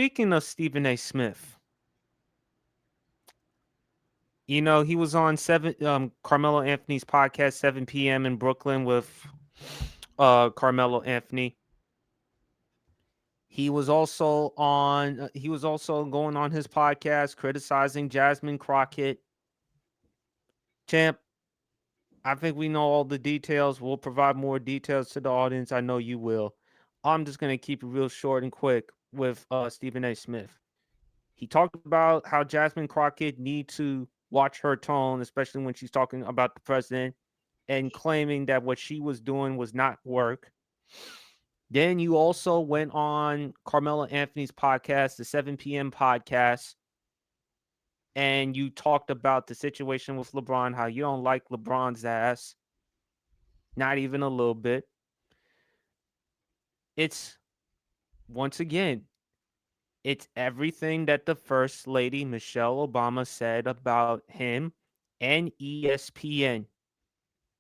speaking of Stephen A. Smith, he was on Carmelo Anthony's podcast 7 p.m. in Brooklyn with Carmelo Anthony. He was also going on his podcast criticizing Jasmine Crockett. Champ, I think we know all the details. We'll provide more details to the audience. I know you will. I'm just going to keep it real short and quick with Stephen A. Smith. He talked about how Jasmine Crockett needs to watch her tone, especially when she's talking about the president, and claiming that what she was doing was not work. Then you also went on Carmelo Anthony's podcast, the 7 p.m. podcast, and you talked about the situation with LeBron, how you don't like LeBron's ass, not even a little bit. It's, once again, it's everything that the First Lady, Michelle Obama, said about him and ESPN.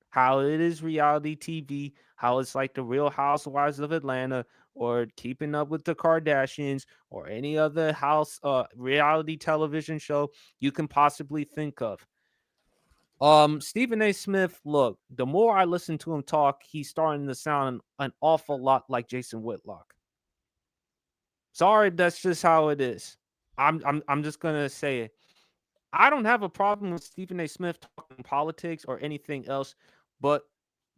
How it is reality TV, how it's like the Real Housewives of Atlanta or Keeping Up with the Kardashians or any other reality television show you can possibly think of. Stephen A. Smith, look, the more I listen to him talk, he's starting to sound an awful lot like Jason Whitlock. Sorry, that's just how it is. I'm just gonna say it. I don't have a problem with Stephen A. Smith talking politics or anything else, but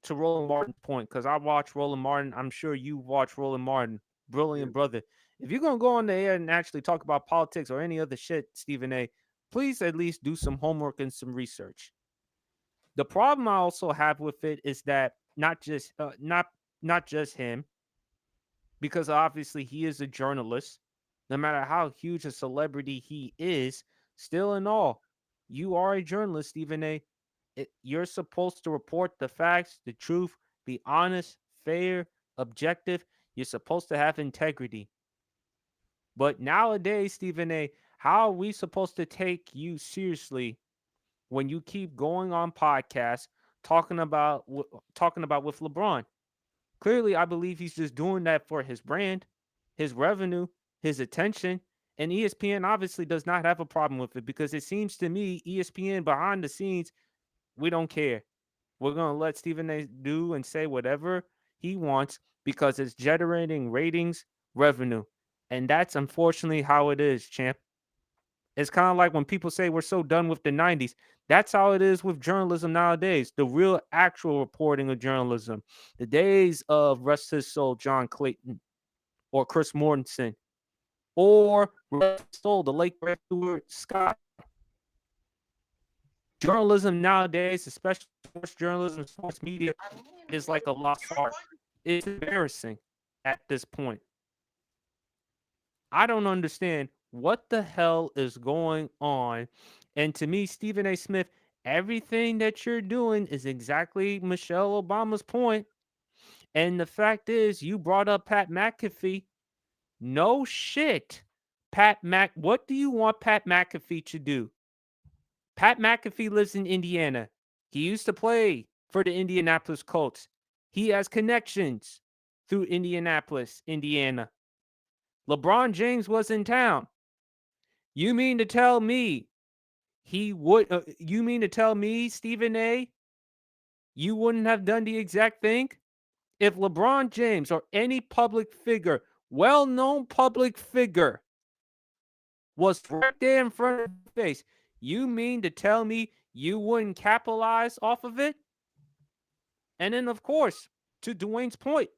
to Roland Martin's point, because I watch Roland Martin, I'm sure you watch Roland Martin, brilliant brother. If you're gonna go on the air and actually talk about politics or any other shit, Stephen A., please at least do some homework and some research. The problem I also have with it is that not just him, because obviously he is a journalist. No matter how huge a celebrity he is, still in all, you are a journalist, Stephen A. You're supposed to report the facts, the truth, be honest, fair, objective. You're supposed to have integrity. But nowadays, Stephen A., how are we supposed to take you seriously when you keep going on podcasts talking about with LeBron? Clearly, I believe he's just doing that for his brand, his revenue, his attention. And ESPN obviously does not have a problem with it because it seems to me ESPN behind the scenes, we don't care. We're going to let Stephen A. do and say whatever he wants because it's generating ratings, revenue. And that's unfortunately how it is, champ. It's kind of like when people say we're so done with the 90s. That's how it is with journalism nowadays. The real actual reporting of journalism. The days of rest his soul, John Clayton or Chris Mortensen or rest his soul, the late Stuart Scott. Journalism nowadays, especially sports journalism, sports media, is like a lost art. It's embarrassing at this point. I don't understand what the hell is going on. And to me, Stephen A. Smith, everything that you're doing is exactly Michelle Obama's point. And the fact is, you brought up Pat McAfee. No shit. What do you want Pat McAfee to do? Pat McAfee lives in Indiana. He used to play for the Indianapolis Colts. He has connections through Indianapolis, Indiana. LeBron James was in town. You mean to tell me you mean to tell me, Stephen A., you wouldn't have done the exact thing? If LeBron James or any public figure, well-known public figure, was right there in front of your face, you mean to tell me you wouldn't capitalize off of it? And then, of course, to Dwayne's point,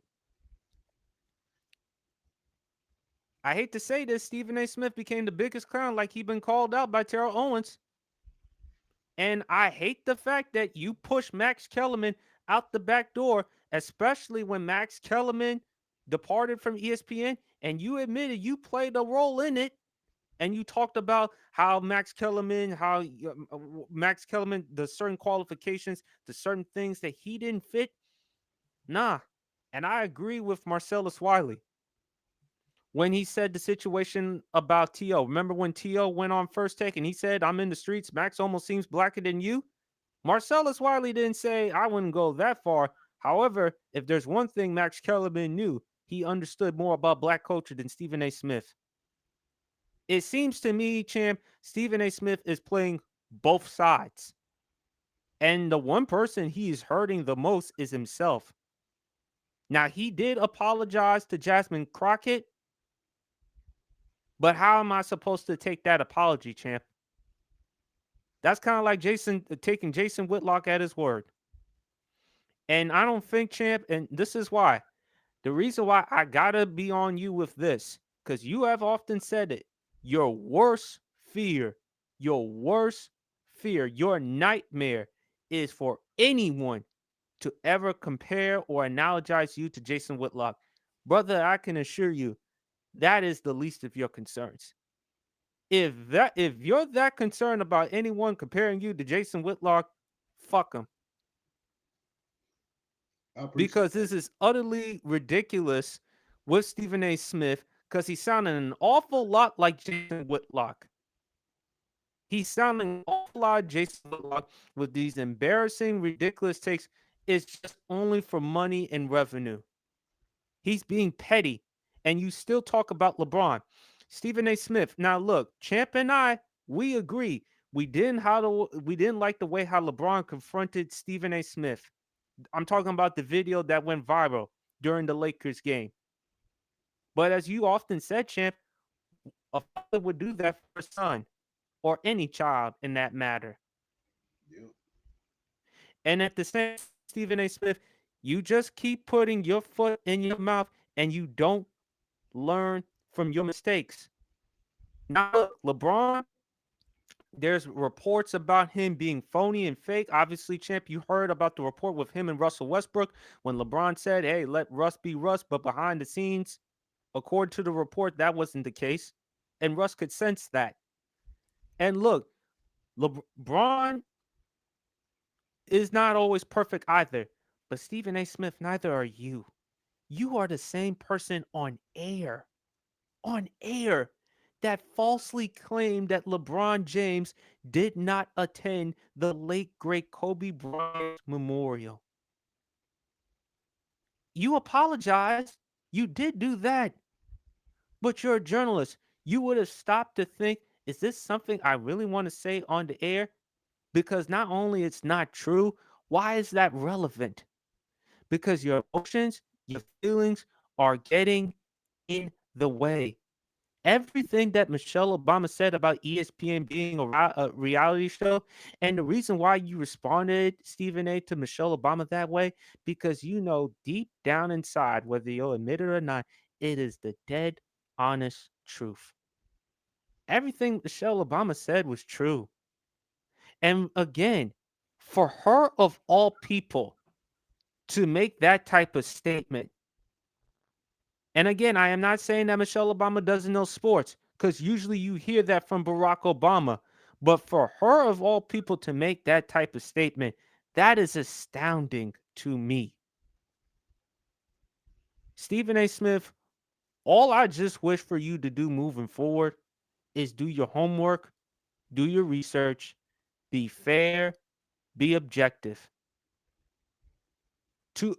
I hate to say this, Stephen A. Smith became the biggest clown like he'd been called out by Terrell Owens. And I hate the fact that you push Max Kellerman out the back door, especially when Max Kellerman departed from ESPN and you admitted you played a role in it. And you talked about how Max Kellerman, the certain qualifications, the certain things that he didn't fit. Nah. And I agree with Marcellus Wiley when he said the situation about T.O. Remember when T.O. went on First Take and he said, I'm in the streets, Max almost seems blacker than you? Marcellus Wiley didn't say, I wouldn't go that far. However, if there's one thing Max Kellerman knew, he understood more about black culture than Stephen A. Smith. It seems to me, champ, Stephen A. Smith is playing both sides. And the one person he is hurting the most is himself. Now, he did apologize to Jasmine Crockett, but how am I supposed to take that apology, champ? That's kind of like Jason taking Jason Whitlock at his word. And I don't think, champ, and this is why. The reason why I gotta be on you with this, because you have often said it, your worst fear, your worst fear, your nightmare is for anyone to ever compare or analogize you to Jason Whitlock. Brother, I can assure you that is the least of your concerns. If you're that concerned about anyone comparing you to Jason Whitlock, fuck them. I appreciate Because that. this is utterly ridiculous with Stephen A. Smith because he's sounding an awful lot like Jason Whitlock. He's sounding an awful lot like Jason Whitlock with these embarrassing, ridiculous takes. It's just only for money and revenue. He's being petty, and you still talk about LeBron. Stephen A. Smith. Now look, Champ and I, we agree. We didn't like the way how LeBron confronted Stephen A. Smith. I'm talking about the video that went viral during the Lakers game. But as you often said, Champ, a father would do that for a son or any child in that matter. Yep. And at the same time, Stephen A. Smith, you just keep putting your foot in your mouth and you don't learn from your mistakes. Now, look, LeBron, there's reports about him being phony and fake. Obviously, Champ, you heard about the report with him and Russell Westbrook when LeBron said, hey, let Russ be Russ. But behind the scenes, according to the report, that wasn't the case. And Russ could sense that. And look, LeBron is not always perfect either. But Stephen A. Smith, neither are you. You are the same person on air, that falsely claimed that LeBron James did not attend the late great Kobe Bryant memorial. You apologize. You did do that, but you're a journalist. You would have stopped to think, is this something I really want to say on the air? Because not only it's not true, why is that relevant? Because your emotions, your feelings are getting in the way. Everything that Michelle Obama said about ESPN being a reality show, and the reason why you responded, Stephen A., to Michelle Obama that way, because you know deep down inside, whether you'll admit it or not, it is the dead honest truth. Everything Michelle Obama said was true. And again, for her of all people to make that type of statement, and again, I am not saying that Michelle Obama doesn't know sports, because usually you hear that from Barack Obama. But for her, of all people, to make that type of statement, that is astounding to me. Stephen A. Smith, all I just wish for you to do moving forward is do your homework, do your research, be fair, be objective. To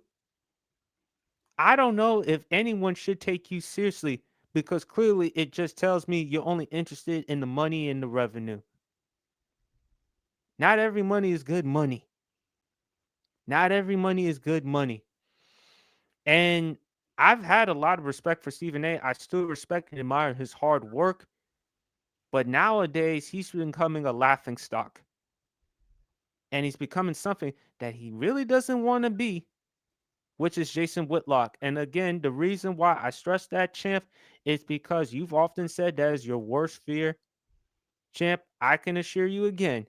I don't know if anyone should take you seriously because clearly it just tells me you're only interested in the money and the revenue. Not every money is good money. Not every money is good money. And I've had a lot of respect for Stephen A. I still respect and admire his hard work, but nowadays he's becoming a laughing stock. And he's becoming something that he really doesn't want to be, which is Jason Whitlock. And again, the reason why I stress that, Champ, is because you've often said that is your worst fear. Champ, I can assure you again,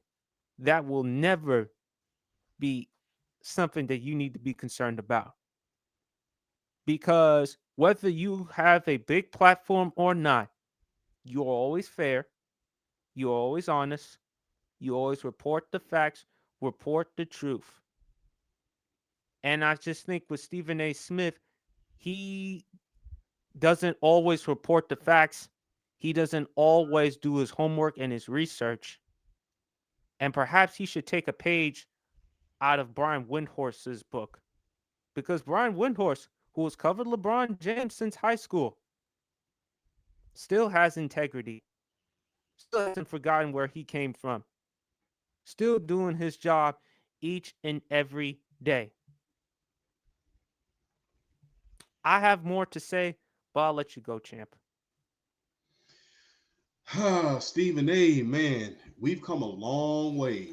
that will never be something that you need to be concerned about. Because whether you have a big platform or not, you're always fair, you're always honest, you always report the facts, report the truth. And I just think with Stephen A. Smith, he doesn't always report the facts. He doesn't always do his homework and his research. And perhaps he should take a page out of Brian Windhorst's book. Because Brian Windhorst, who has covered LeBron James since high school, still has integrity. still hasn't forgotten where he came from, still doing his job each and every day. I have more to say, but I'll let you go, champ. Stephen A, man, we've come a long way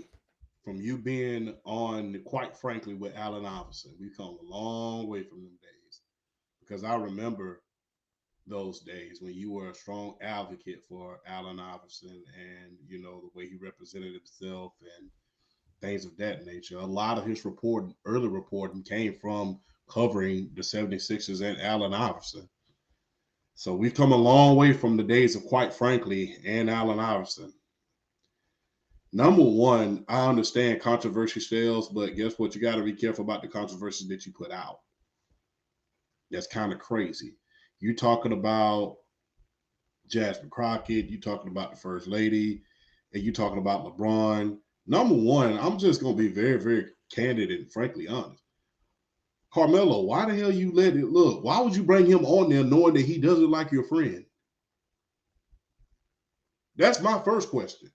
from you being on, quite frankly, with Allen Iverson. We've come a long way from them days because I remember those days when you were a strong advocate for Allen Iverson and, the way he represented himself and things of that nature. A lot of his reporting, early reporting, came from covering the 76ers and Allen Iverson. So we've come a long way from the days of, quite frankly, and Allen Iverson. Number one, I understand controversy sales, but guess what? You got to be careful about the controversies that you put out. That's kind of crazy. You talking about Jasmine Crockett, you talking about the First Lady, and you talking about LeBron. Number one, I'm just gonna be very, very candid and frankly honest. Carmelo, why the hell you let it look? Why would you bring him on there knowing that he doesn't like your friend? That's my first question.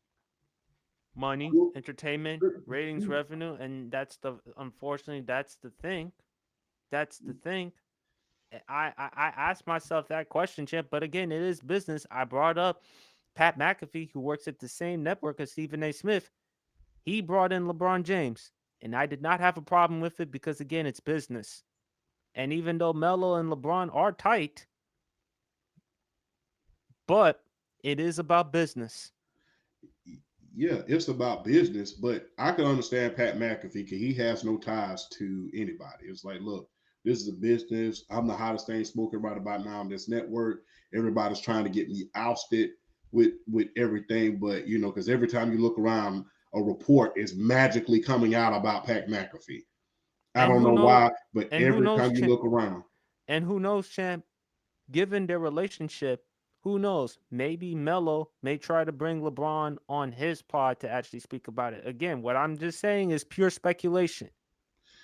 Money, entertainment, ratings, revenue, and that's the unfortunately that's the thing. That's the thing. I asked myself that question, champ. But again, it is business. I brought up Pat McAfee, who works at the same network as Stephen A. Smith. He brought in LeBron James, and I did not have a problem with it because again, it's business. And even though Melo and LeBron are tight, but it is about business. Yeah, it's about business, but I can understand Pat McAfee because he has no ties to anybody. It's like, look, this is a business. I'm the hottest thing smoking right about now on this network. Everybody's trying to get me ousted with everything, but because every time you look around, a report is magically coming out about Pat McAfee. I And don't who know knows? why, but And who every knows? time you look around, And who knows, champ? Given their relationship, who knows? Maybe Melo may try to bring LeBron on his pod to actually speak about it. Again, what I'm just saying is pure speculation.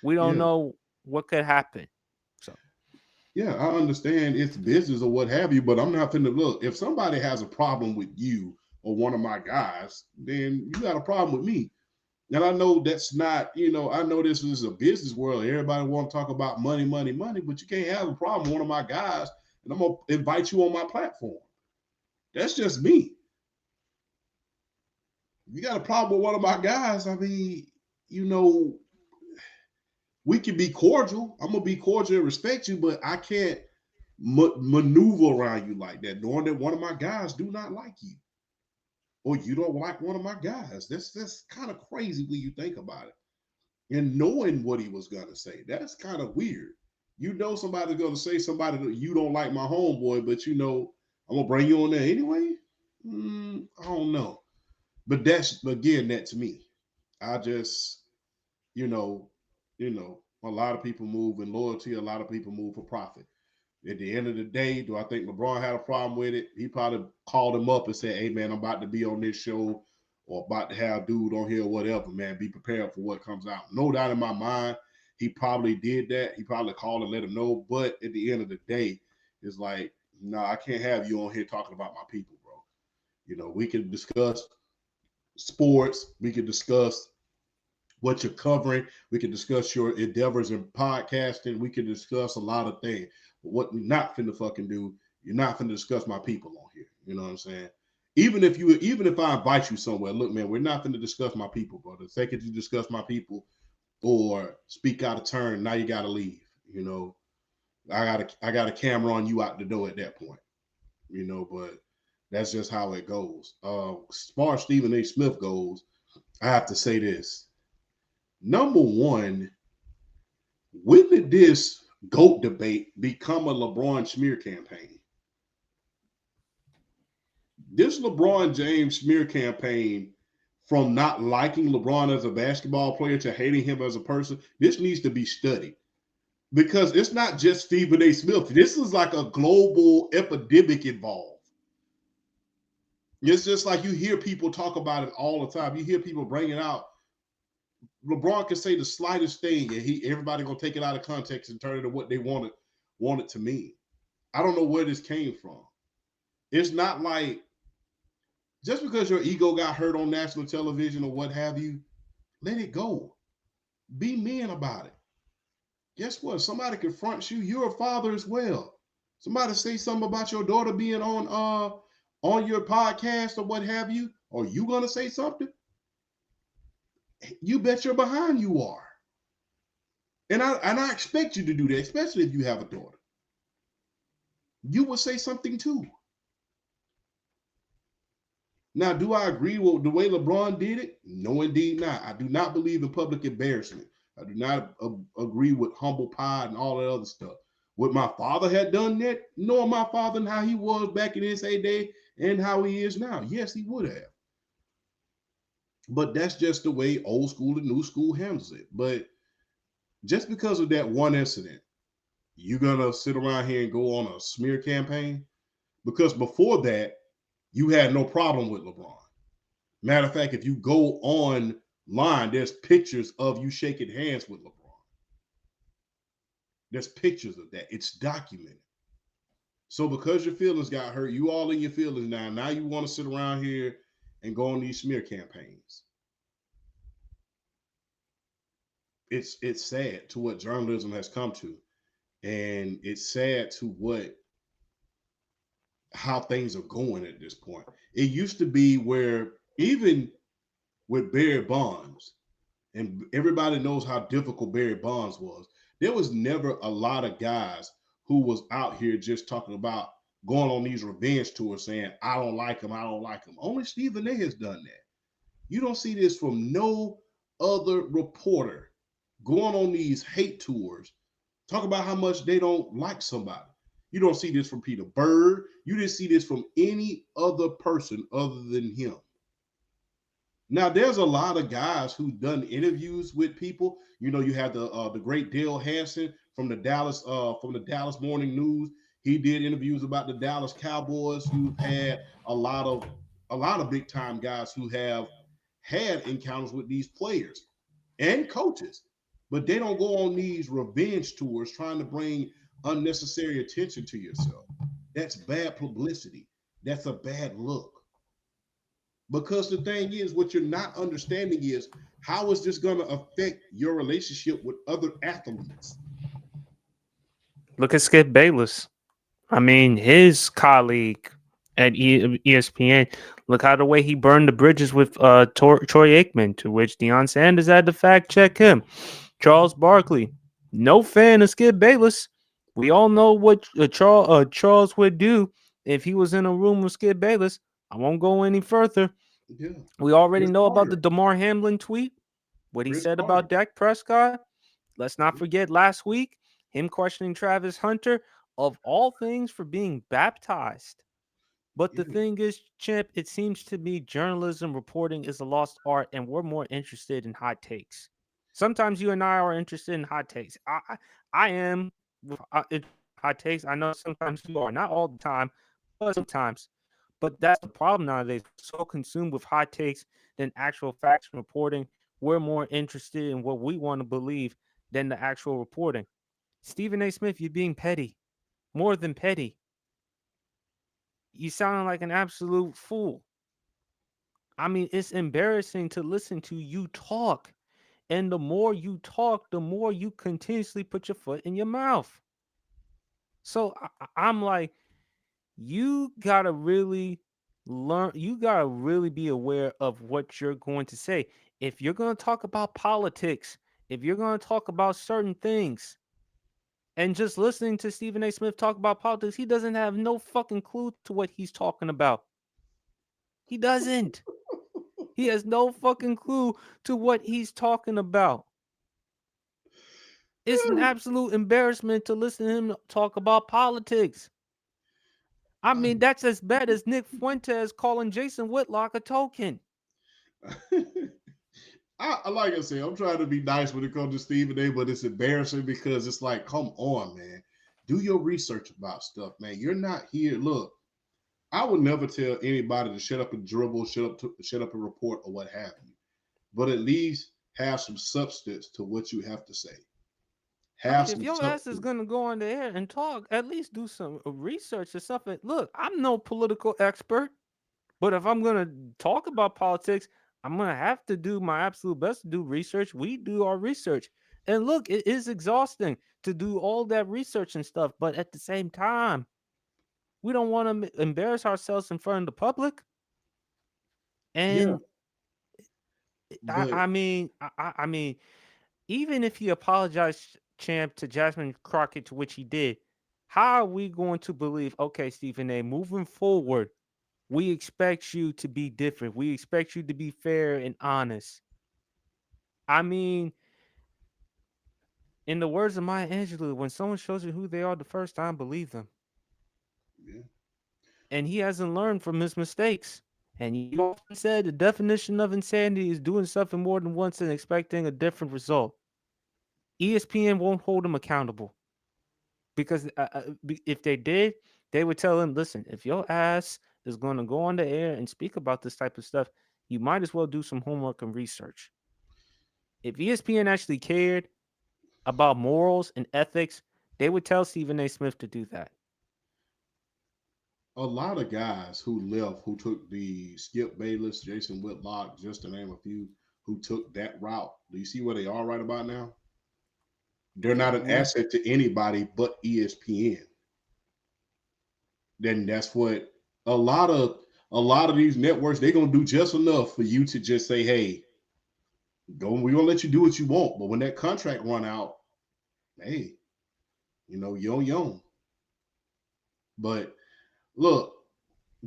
We don't yeah, know what could happen. So, yeah, I understand it's business or what have you, but I'm not finna look. If somebody has a problem with you or one of my guys, then you got a problem with me. And I know that's not, I know this is a business world. Everybody want to talk about money, money, money, but you can't have a problem with one of my guys, and I'm gonna invite you on my platform. That's just me. If you got a problem with one of my guys, I mean, you know, we can be cordial. I'm gonna be cordial and respect you, but I can't maneuver around you like that, knowing that one of my guys do not like you, or you don't like one of my guys. That's kind of crazy when you think about it. And knowing what he was gonna say, that's kind of weird. Somebody's gonna say somebody that you don't like my homeboy, but I'm gonna bring you on there anyway. I don't know, but that's again, that's me. I just you know, a lot of people move in loyalty. A lot of people move for profit. At the end of the day, do I think LeBron had a problem with it? He probably called him up and said, "Hey man, I'm about to be on this show or about to have dude on here, or whatever, man. Be prepared for what comes out." No doubt in my mind, he probably did that. He probably called and let him know. But at the end of the day, it's like, no, I can't have you on here talking about my people, bro. We can discuss sports. We can discuss what you're covering. We can discuss your endeavors in podcasting. We can discuss a lot of things. But what we're not finna fucking do, you're not finna discuss my people on here. You know what I'm saying? Even if I invite you somewhere, look, man, we're not finna discuss my people, bro. The second you discuss my people or speak out of turn, now you gotta leave. I got a camera on you out the door at that point. But that's just how it goes. As far as Stephen A. Smith goes, I have to say this. Number one, when did this GOAT debate become a LeBron smear campaign? This LeBron James smear campaign, from not liking LeBron as a basketball player to hating him as a person, this needs to be studied. Because it's not just Stephen A. Smith. This is like a global epidemic involved. It's just like you hear people talk about it all the time. You hear people bring it out. LeBron can say the slightest thing, and everybody gonna take it out of context and turn it into what they want it to mean. I don't know where this came from. It's not like Just because your ego got hurt on national television or what have you, let it go. Be men about it. Guess what? Somebody confronts you, you're a father as well. Somebody say something about your daughter being on your podcast or what have you, or you gonna say something? You bet your behind you are. And I expect you to do that, especially if you have a daughter. You will say something too. Now, do I agree with the way LeBron did it? No, indeed not. I do not believe in public embarrassment. I do not agree with humble pie and all that other stuff. Would my father had done that, knowing my father and how he was back in his heyday and how he is now? Yes, he would have. But that's just the way old school and new school handles it. But just because of that one incident, you're gonna sit around here and go on a smear campaign? Because before that, you had no problem with LeBron. Matter of fact, if you go online, there's pictures of you shaking hands with LeBron. There's pictures of that. It's documented. So because your feelings got hurt, you all in your feelings now. Now you want to sit around here and go on these smear campaigns. It's sad to what journalism has come to, and it's sad to what how things are going at this point. It used to be where even with Barry Bonds, and everybody knows how difficult Barry Bonds was. There was never a lot of guys who was out here just talking about going on these revenge tours saying, I don't like him, I don't like him. Only Stephen A has done that. You don't see this from no other reporter going on these hate tours, talk about how much they don't like somebody. You don't see this from Peter Bird. You didn't see this from any other person other than him. Now, there's a lot of guys who've done interviews with people. You know, you have the great Dale Hansen from the Dallas Morning News. He did interviews about the Dallas Cowboys, who've had a lot of big time guys who have had encounters with these players and coaches, but they don't go on these revenge tours trying to bring unnecessary attention to yourself. That's bad publicity. That's a bad look. Because the thing is, what you're not understanding is how is this going to affect your relationship with other athletes? Look at Skip Bayless. I mean, his colleague at ESPN. Look how the way he burned the bridges with Troy Aikman, to which Deion Sanders had to fact check him. Charles Barkley, no fan of Skip Bayless. We all know what Charles would do if he was in a room with Skip Bayless. I won't go any further. Yeah. We already Chris know about the Carter. DeMar Hamlin tweet, what he Chris said about Carter. Dak Prescott. Let's not forget last week, him questioning Travis Hunter, of all things, for being baptized. But the Yeah. thing is, Chip, it seems to me journalism reporting is a lost art, and we're more interested in hot takes. Sometimes you and I are interested in hot takes. I am interested in hot takes. I know sometimes you are, not all the time, but sometimes. But that's the problem nowadays. We're so consumed with hot takes than actual facts and reporting. We're more interested in what we want to believe than the actual reporting. Stephen A. Smith, you're being petty, more than petty. You sound like an absolute fool. I mean, it's embarrassing to listen to you talk. And the more you talk, the more you continuously put your foot in your mouth. So I'm like, you gotta really learn, you gotta really be aware of what you're going to say. If you're gonna talk about politics, if you're gonna talk about certain things, and just listening to Stephen A. Smith talk about politics, he doesn't have no fucking clue to what he's talking about. He doesn't. He has no fucking clue to what he's talking about. It's an absolute embarrassment to listen to him talk about politics. I mean, that's as bad as Nick Fuentes calling Jason Whitlock a token. Like I said, I'm trying to be nice when it comes to Stephen A, but it's embarrassing because it's like, come on, man. Do your research about stuff, man. You're not here. Look, I would never tell anybody to shut up and dribble, shut up and report, or what have you. But at least have some substance to what you have to say. I Have mean, if some your ass is substance. gonna go on the air and talk, at least do some research or something. Look, I'm no political expert. But if I'm gonna talk about politics, I'm gonna have to do my absolute best to do research. We do our research. And look, it is exhausting to do all that research and stuff, but at the same time, we don't want to embarrass ourselves in front of the public. Yeah, And but I mean, even if he apologized, champ, to Jasmine Crockett, to which he did, how are we going to believe? Okay, Stephen A. Moving forward, we expect you to be different. We expect you to be fair and honest. I mean, in the words of Maya Angelou, when someone shows you who they are the first time, believe them. yeah, And he hasn't learned from his mistakes. And you often said the definition of insanity is doing something more than once and expecting a different result. ESPN won't hold him accountable because if they did, they would tell him, listen, if your ass is going to go on the air and speak about this type of stuff, you might as well do some homework and research. If ESPN actually cared about morals and ethics, they would tell Stephen A. Smith to do that. a lot of guys who left, who took the Skip Bayless, Jason Whitlock, just to name a few, who took that route. Do you see where they are right about now? They're not an We asset to anybody but ESPN. Then that's what a lot of a lot of these networks, they're gonna do just enough for you to just say, hey, go, we're gonna let you do what you want. But when that contract run out, hey, yo. But look,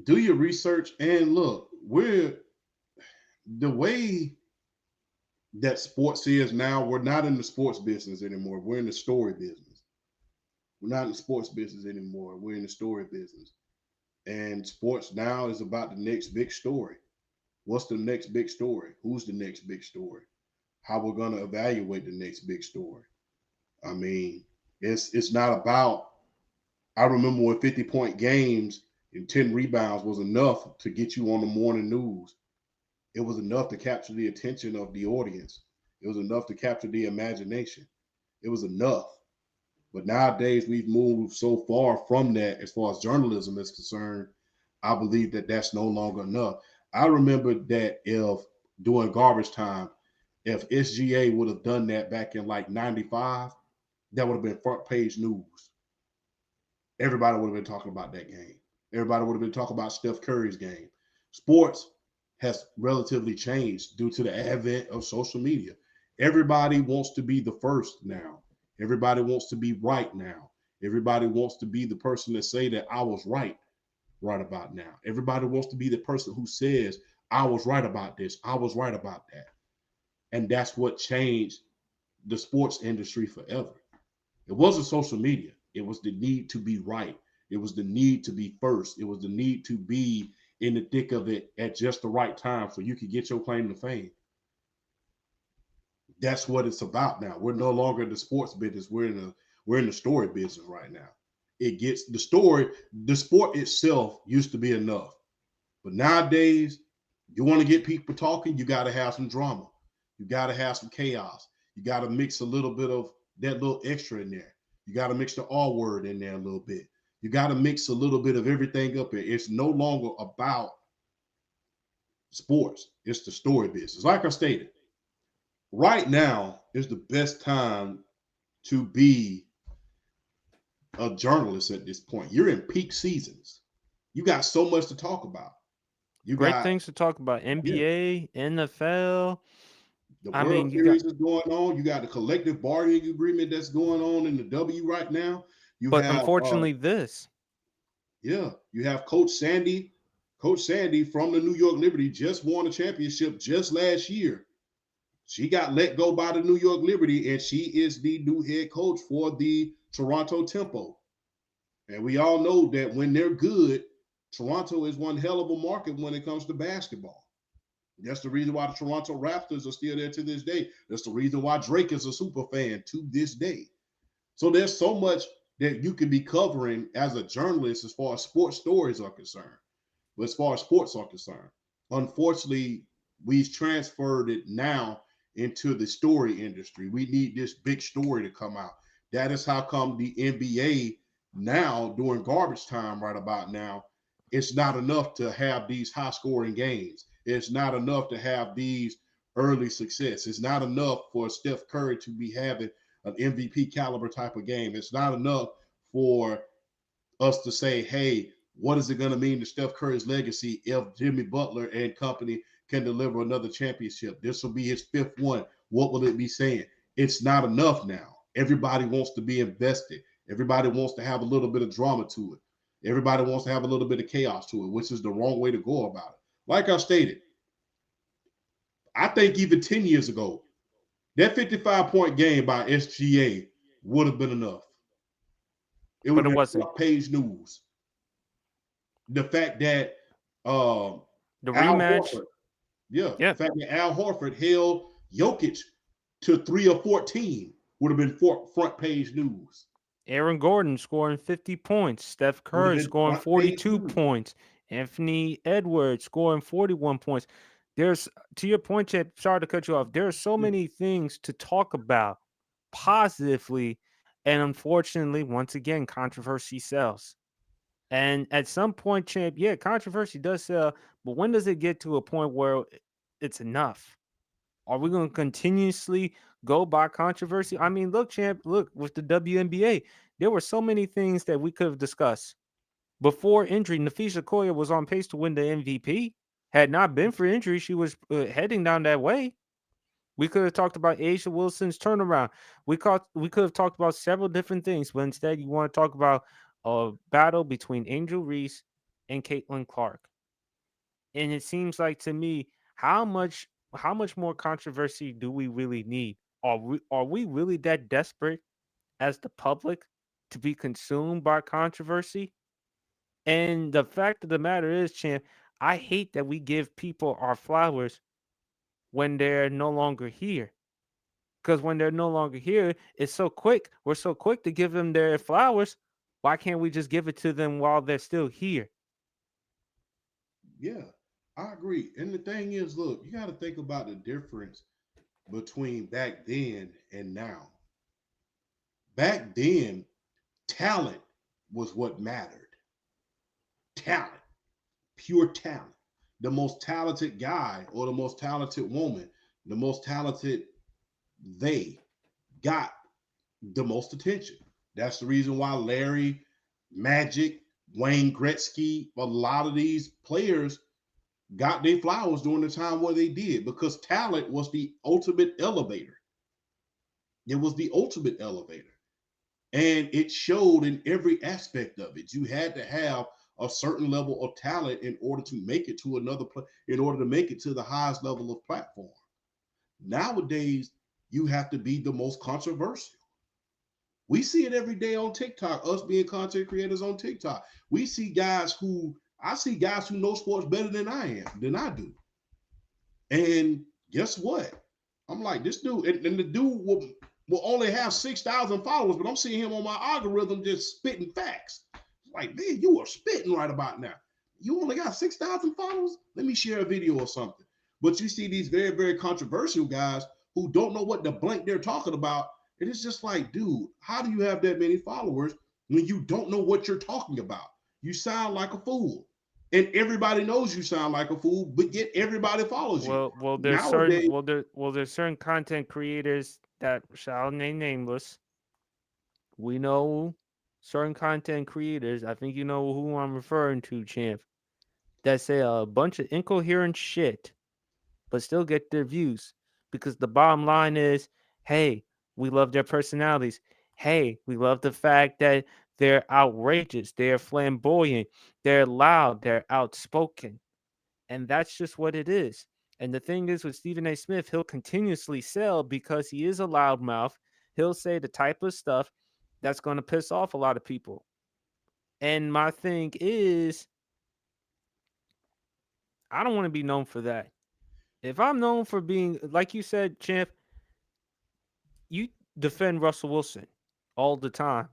do your research and look, we're the way that sports is now, we're not in the sports business anymore. We're in the story business. We're not in the sports business anymore. We're in the story business. And sports now is about the next big story. What's the next big story? Who's the next big story? How we're going to evaluate the next big story. I mean, it's not about. I remember when 50-point games and 10 rebounds was enough to get you on the morning news. It was enough to capture the attention of the audience. It was enough to capture the imagination. It was enough. But nowadays, we've moved so far from that as far as journalism is concerned. I believe that that's no longer enough. I remember that if during garbage time, if SGA would have done that back in like 95, that would have been front page news. Everybody would have been talking about that game. Everybody would have been talking about Steph Curry's game. Sports has relatively changed due to the advent of social media. Everybody wants to be the first now. Everybody wants to be right now. Everybody wants to be the person that say that I was right about now. Everybody wants to be the person who says I was right about this. I was right about that. And that's what changed the sports industry forever. It wasn't social media. It was the need to be right. It was the need to be first. It was the need to be in the thick of it at just the right time so you could get your claim to fame. That's what it's about now. We're no longer in the sports business. We're in the story business right now. It gets the story. The sport itself used to be enough, but nowadays, you want to get people talking. You got to have some drama. You got to have some chaos. You got to mix a little bit of that little extra in there. You got to mix the R word in there a little bit. You got to mix a little bit of everything up here. It's no longer about sports. It's the story business. Like I stated, right now is the best time to be a journalist at this point. You're in peak seasons. You got so much to talk about. You great got, things to talk about. yeah, NBA, NFL. the I World mean, you got, Series is going on. You got the collective bargaining agreement that's going on in the W right now. You but have, unfortunately, this yeah, you have Coach Sandy. Coach Sandy from the New York Liberty just won a championship just last year. She got let go by the New York Liberty, and she is the new head coach for the Toronto Tempo. And we all know that when they're good, Toronto is one hell of a market when it comes to basketball. That's the reason why the Toronto Raptors are still there to this day. That's the reason why Drake is a super fan to this day. So there's so much that you can be covering as a journalist as far as sports stories are concerned. But as far as sports are concerned, unfortunately, we've transferred it now into the story industry. We need this big story to come out. That is how come the NBA now during garbage time right about now it's not enough to have these high scoring games. It's not enough to have these early success. It's not enough for Steph Curry to be having an MVP caliber type of game. It's not enough for us to say, hey, what is it going to mean to Steph Curry's legacy if Jimmy Butler and company can deliver another championship? This will be his fifth one. What will it be saying? It's not enough now. Everybody wants to be invested. Everybody wants to have a little bit of drama to it. Everybody wants to have a little bit of chaos to it, which is the wrong way to go about it. Like I stated, I think even 10 years ago, that 55-point game by SGA would have been enough. It would But it have been wasn't. front page news. The fact that The Al rematch, Horford, yeah, the yeah. fact that Al Horford held Jokic to 3 of 14 would have been front page news. Aaron Gordon scoring 50 points. Steph Would have Curry been scoring front page 42 news. points. Anthony Edwards scoring 41 points. There's, to your point, Chip, sorry to cut you off. There are so Yeah, many things to talk about positively. And unfortunately, once again, controversy sells. And at some point, Champ, yeah, controversy does sell. But when does it get to a point where it's enough? Are we going to continuously go by controversy? I mean, look, champ, look with the WNBA, there were so many things that we could have discussed before injury. Nafisa Koya was on pace to win the MVP. Had not been for injury, she was heading down that way. We could have talked about Asia Wilson's turnaround. We could have talked about several different things, but instead you want to talk about a battle between Angel Reese and Caitlin Clark. And it seems like to me, how much how much more controversy do we really need? Are we really that desperate as the public to be consumed by controversy? And the fact of the matter is, champ, I hate that we give people our flowers when they're no longer here. Because when they're no longer here, it's so quick. We're so quick to give them their flowers. Why can't we just give it to them while they're still here? yeah, I agree. And the thing is, look, you got to think about the difference between back then and now. Back then, talent was what mattered. Talent, pure talent. The most talented guy or the most talented woman, the most talented they got the most attention. That's the reason why Larry, Magic, Wayne Gretzky, a lot of these players got their flowers during the time where they did because talent was the ultimate elevator. It was the ultimate elevator. And it showed in every aspect of it. You had to have a certain level of talent in order to make it to in order to make it to the highest level of platform. Nowadays, you have to be the most controversial. We see it every day on TikTok, us being content creators on TikTok. We see guys who I see guys who know sports better than I do. And guess what? I'm like, this dude, and the dude will only have 6,000 followers, but I'm seeing him on my algorithm just spitting facts. Like, man, you are spitting right about now. You only got 6,000 followers? Let me share a video or something. But you see these very, very controversial guys who don't know what the blank they're talking about. And it's just like, dude, how do you have that many followers when you don't know what you're talking about? You sound like a fool. And everybody knows you sound like a fool, but yet everybody follows you. Nowadays, There's certain content creators that shall name nameless. We know certain content creators. I think you know who I'm referring to, champ. That say a bunch of incoherent shit, but still get their views because the bottom line is, hey, we love their personalities. Hey, we love the fact that they're outrageous, they're flamboyant, they're loud, they're outspoken. And that's just what it is. And the thing is with Stephen A. Smith, he'll continuously sell because he is a loudmouth. He'll say the type of stuff that's going to piss off a lot of people. And my thing is, I don't want to be known for that. If I'm known for being, like you said, champ, you defend Russell Wilson all the time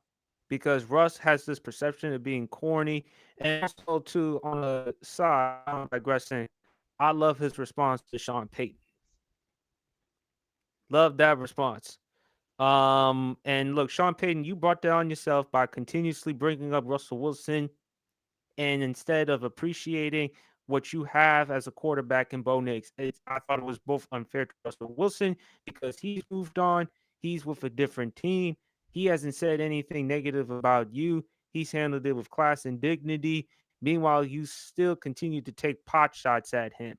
because Russ has this perception of being corny. And also, too, on the side, I'm digressing. I love his response to Sean Payton. Love that response. And look, Sean Payton, you brought that on yourself by continuously bringing up Russell Wilson And instead of appreciating what you have as a quarterback in Bo Nix, I thought it was both unfair to Russell Wilson because he's moved on. He's with a different team. He hasn't said anything negative about you. He's handled it with class and dignity. Meanwhile, you still continue to take pot shots at him.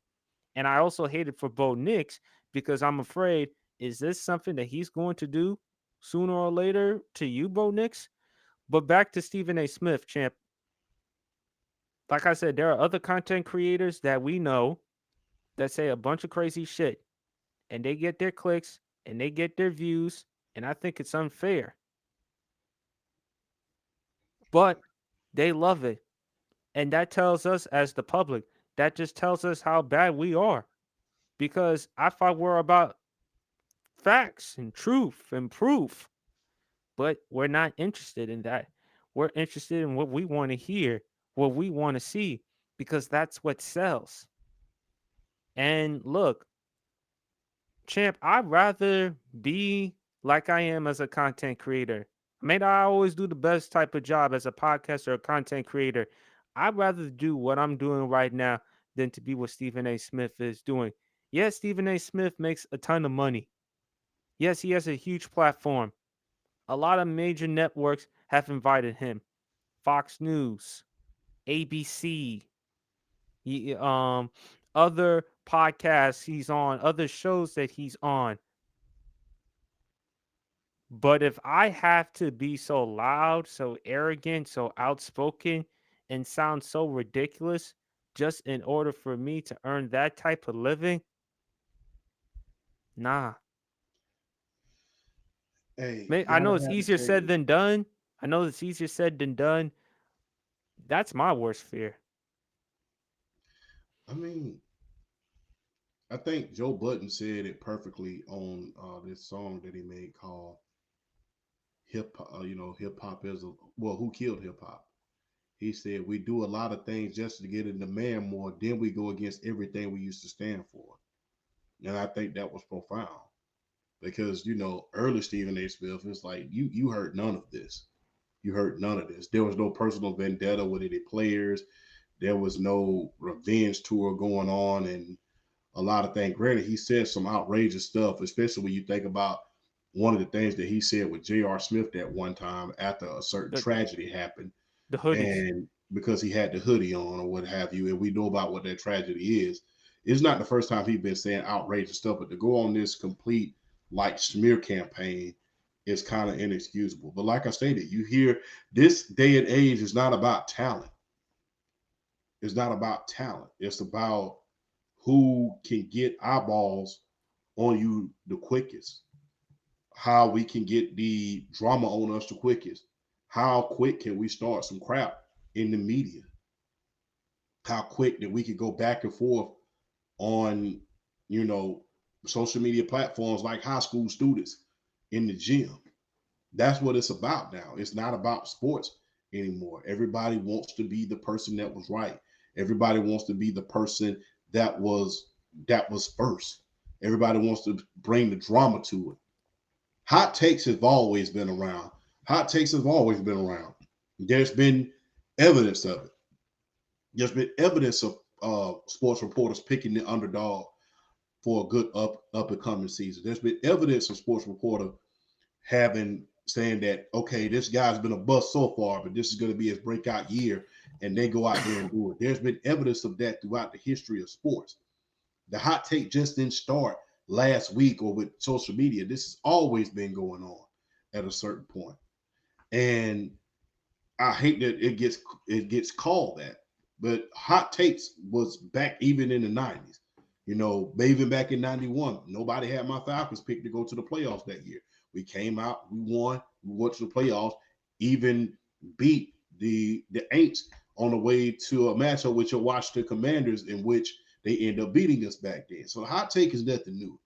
And I also hate it for Bo Nix because I'm afraid, is this something that he's going to do sooner or later to you, Bo Nix? But back to Stephen A. Smith, champ. Like I said, there are other content creators that we know that say a bunch of crazy shit and they get their clicks and they get their views. And I think it's unfair, but they love it. And that tells us, as the public, that just tells us how bad we are. Because I thought we're about facts and truth and proof, but we're not interested in that. We're interested in what we want to hear, what we want to see, because that's what sells. And look, champ, I'd rather be like I am as a content creator. May not always do the best type of job as a podcaster or content creator. I'd rather do what I'm doing right now than to be what Stephen A. Smith is doing. Yes, Stephen A. Smith makes a ton of money. Yes, he has a huge platform. A lot of major networks have invited him. Fox News, ABC, he, other podcasts he's on, other shows that he's on. But if I have to be so loud, so arrogant, so outspoken, and sound so ridiculous just in order for me to earn that type of living, nah. Hey, I know gotta it's have easier said integrity. than done. I know it's easier said than done. That's my worst fear. I mean, I think Joe Budden said it perfectly on this song that he made called "Hip." Hip hop is a well. Who killed hip hop? He said we do a lot of things just to get in demand more. Then we go against everything we used to stand for, and I think that was profound because early Stephen A. Smith is like you heard none of this. You heard none of this. There was no personal vendetta with any players. There was no revenge tour going on, and a lot of things. Granted, he said some outrageous stuff, especially when you think about one of the things that he said with J.R. Smith at one time after a certain The tragedy happened, the hoodies. and because he had the hoodie on or what have you, and we know about what that tragedy is. It's not the first time he's been saying outrageous stuff, but to go on this complete like smear campaign is kind of inexcusable. But like I stated, you hear this day and age is not about talent. It's not about talent. It's about who can get eyeballs on you the quickest, how we can get the drama on us the quickest, how quick can we start some crap in the media, how quick that we could go back and forth on, you know, social media platforms like high school students in the gym. That's what it's about now. It's not about sports anymore. Everybody wants to be the person that was right. Everybody wants to be the person that was that was first. Everybody wants to bring the drama to it. Hot takes have always been around. Hot takes have always been around. There's been evidence of it. There's been evidence of sports reporters picking the underdog for a good up and coming season. There's been evidence of sports reporter having saying that okay, this guy's been a bust so far, but this is going to be his breakout year, and they go out there and do it. There's been evidence of that throughout the history of sports. The hot take just didn't start last week or with social media. This has always been going on at a certain point, and I hate that it gets called that. But hot takes was back even in the 90s. Even back in 91, nobody had my Falcons picked to go to the playoffs that year. We came out, we won, we went to the playoffs, even beat the Aints on the way to a matchup with your Washington Commanders, in which they end up beating us back then. So the hot take is nothing new.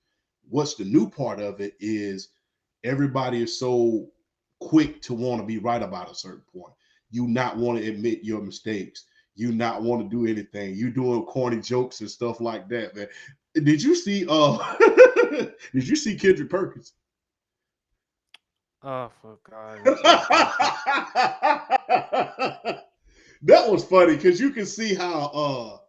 What's the new part of it is everybody is so quick to want to be right about a certain point. You not want to admit your mistakes. You not want to do anything. You doing corny jokes and stuff like that, man. Did you see did you see Kendrick Perkins? Oh, for God's sake, Patrick. That was funny because you can see how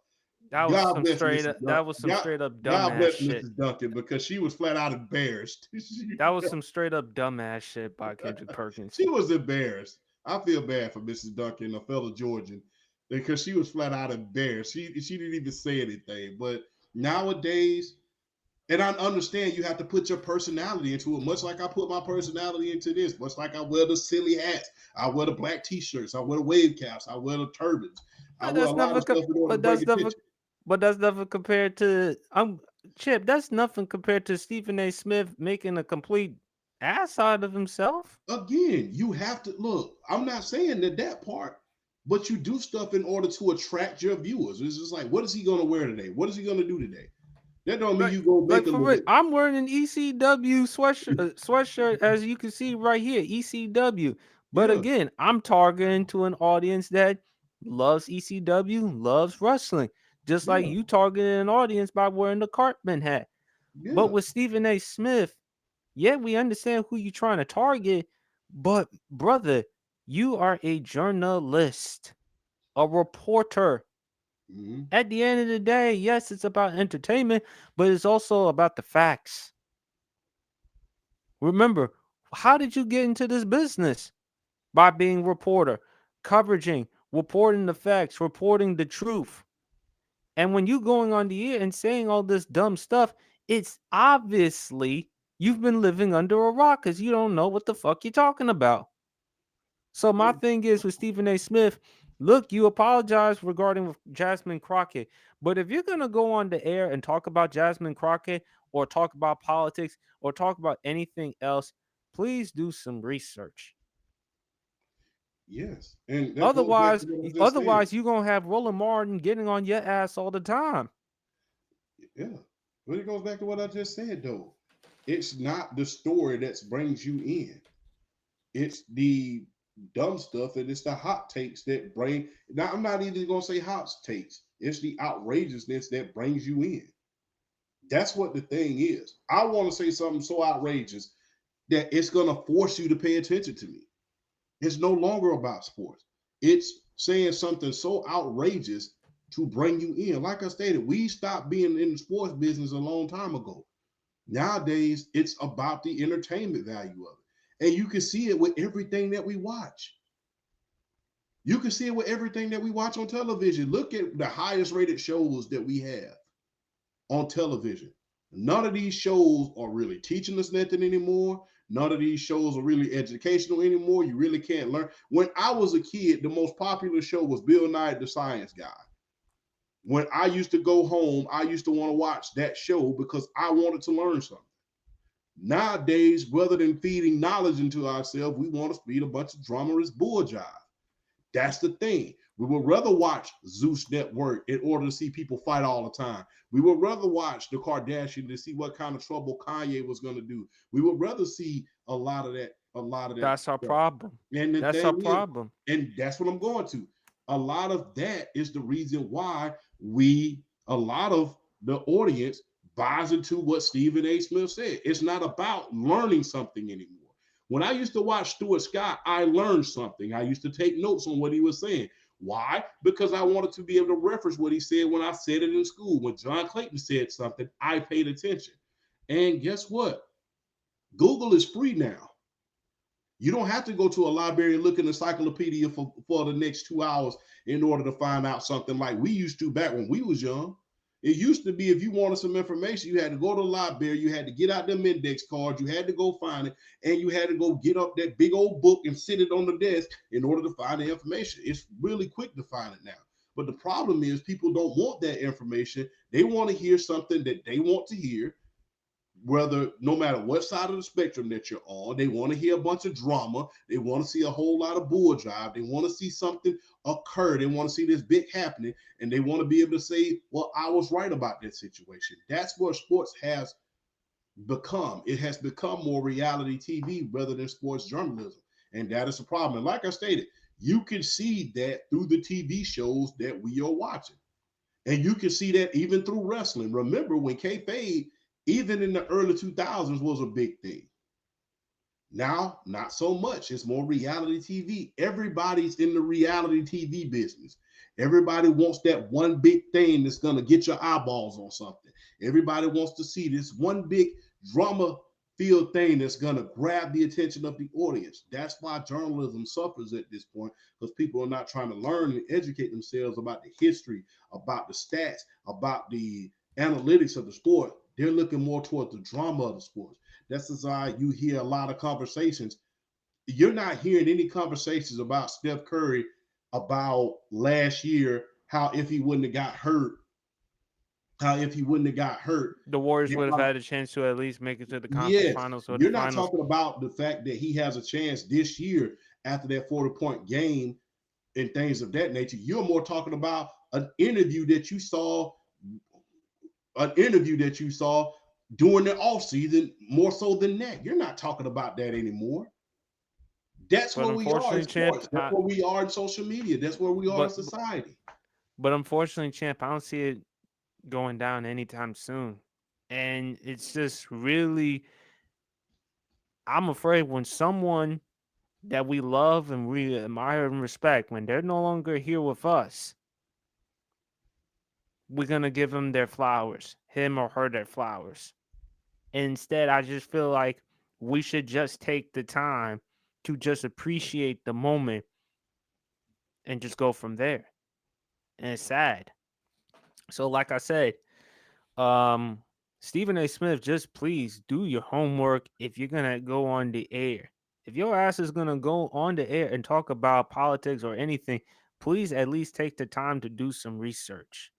God bless Mrs. That was some straight up God dumbass bless shit. Mrs. Duncan because she was flat out embarrassed. That was some straight up dumbass shit by Kendrick Perkins. She was embarrassed. I feel bad for Mrs. Duncan, a fellow Georgian, because she was flat out embarrassed. She didn't even say anything. But nowadays, and I understand you have to put your personality into it, much like I put my personality into this, much like I wear the silly hats, I wear the black t-shirts, I wear the wave caps, I wear the turbans, I But wear a that's lot never of stuff in order to but bring that's never attention. but that's never compared to Chip, that's nothing compared to Stephen A. Smith making a complete ass out of himself. Again, you have to look. I'm not saying that part, but you do stuff in order to attract your viewers. It's just like, what is he going to wear today? What is he going to do today? That don't mean Like you go like make a for real, legit. I'm wearing an ECW sweatshirt as you can see right here, ECW. But Yeah, again, I'm targeting to an audience that loves ECW, loves wrestling, just like yeah, you targeting an audience by wearing the Cartman hat. But yeah. with Stephen A. Smith, yeah, we understand who you're trying to target, but brother, you are a journalist, a reporter. Mm-hmm. At the end of the day, yes, it's about entertainment, but it's also about the facts. Remember, how did you get into this business? By being a reporter, coveraging, reporting the facts, reporting the truth. And when you going on the air and saying all this dumb stuff, it's obviously you've been living under a rock because you don't know what the fuck you're talking about. So my thing is with Stephen A. Smith, look, you apologize regarding Jasmine Crockett, but if you're gonna go on the air and talk about Jasmine Crockett or talk about politics or talk about anything else, please do some research. Yes, and that goes back to Otherwise, what I just said. otherwise you're gonna have Roland Martin getting on your ass all the time. Yeah, but it goes back to what I just said though. It's not the story that brings you in. It's the dumb stuff and it's the hot takes that bring. Now I'm not even gonna say hot takes. It's the outrageousness that brings you in. That's what the thing is. I want to say something so outrageous that it's gonna force you to pay attention to me. It's no longer about sports. It's saying something so outrageous to bring you in. Like I stated, we stopped being in the sports business a long time ago. Nowadays, it's about the entertainment value of it. And you can see it with everything that we watch. You can see it with everything that we watch on television. Look at the highest rated shows that we have on television. None of these shows are really teaching us nothing anymore. None of these shows are really educational anymore. You really can't learn. When I was a kid, the most popular show was Bill Nye the Science Guy. When I used to go home, I used to want to watch that show because I wanted to learn something. Nowadays, rather than feeding knowledge into ourselves, we want to feed a bunch of dramatist bull jive. That's the thing. We would rather watch Zeus Network in order to see people fight all the time. We would rather watch the Kardashian to see what kind of trouble Kanye was going to do. We would rather see a lot of that That's our stuff. problem. And the That's our thing is, problem. and that's what I'm going to. A lot of that is the reason why a lot of the audience buys into what Stephen A. Smith said. It's not about learning something anymore. When I used to watch Stuart Scott, I learned something. I used to take notes on what he was saying. Why? Because I wanted to be able to reference what he said when I said it in school. When John Clayton said something, I paid attention. And guess what? Google is free now. You don't have to go to a library and look in the encyclopedia for the next 2 hours in order to find out something like we used to back when we was young. It used to be if you wanted some information, you had to go to the library, you had to get out them index cards, you had to go find it, and you had to go get up that big old book and sit it on the desk in order to find the information. It's really quick to find it now. But the problem is people don't want that information. They want to hear something that they want to hear, whether no matter what side of the spectrum that you're on. They want to hear a bunch of drama. They want to see a whole lot of bull drive. They want to see something occur. They want to see this big happening, and they want to be able to say, well, I was right about that situation. That's what sports has become. It has become more reality TV rather than sports journalism, and that is a problem. And like I stated, you can see that through the TV shows that we are watching. And you can see that even through wrestling. Remember when kayfabe, even in the early 2000s, was a big thing. Now, not so much. It's more reality TV. Everybody's in the reality TV business. Everybody wants that one big thing that's going to get your eyeballs on something. Everybody wants to see this one big drama filled thing that's going to grab the attention of the audience. That's why journalism suffers at this point, because people are not trying to learn and educate themselves about the history, about the stats, about the analytics of the sport. They're looking more towards the drama of the sport. That's why you hear a lot of conversations. You're not hearing any conversations about Steph Curry about last year, how if he wouldn't have got hurt, how if he wouldn't have got hurt. The Warriors You're would have not, had a chance to at least make it to the conference yes, finals or the you're not finals. talking about the fact that he has a chance this year after that 40-point game and things of that nature. You're more talking about an interview that you saw during the off season more so than that. You're not talking about that anymore. That's But where we are in unfortunately, champ, sports. That's where we are in social media. That's where we are in but society. but unfortunately, champ, I don't see it going down anytime soon. And it's just really, I'm afraid when someone that we love and we admire and respect, when they're no longer here with us, we're gonna give them their flowers, him or her their flowers. And instead, I just feel like we should just take the time to just appreciate the moment and just go from there. And it's sad. So, like I said, um, Stephen A. Smith, just please do your homework if you're gonna go on the air. If your ass is gonna go on the air and talk about politics or anything, please at least take the time to do some research.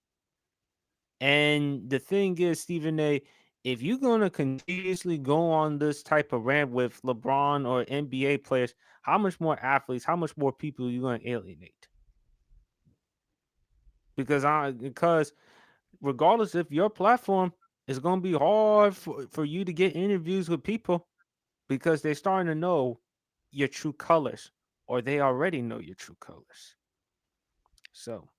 And the thing is, Stephen A., if you're gonna continuously go on this type of rant with LeBron or NBA players, how much more athletes, how much more people are you gonna alienate? Because regardless if your platform is gonna be hard for you to get interviews with people because they're starting to know your true colors or they already know your true colors. So